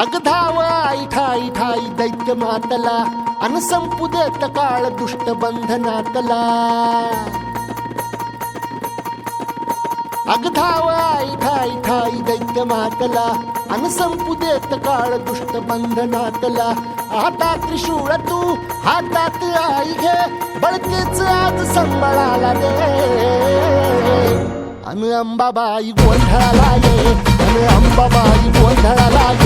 अग धाव आई ठाई ठाई दैत्य मातला अन संपू देत काळ दुष्ट बंधनातला अग धाव आई ठाई ठाई दैत्य मातला अन संपू देत काळ दुष्ट बंधनातला हातात त्रिशूळ तू हातात आई घे बळकेच आज संबळाला दे अन अंबाबाई गोंधळाला ये अन अंबाबाई गोंधळाला ये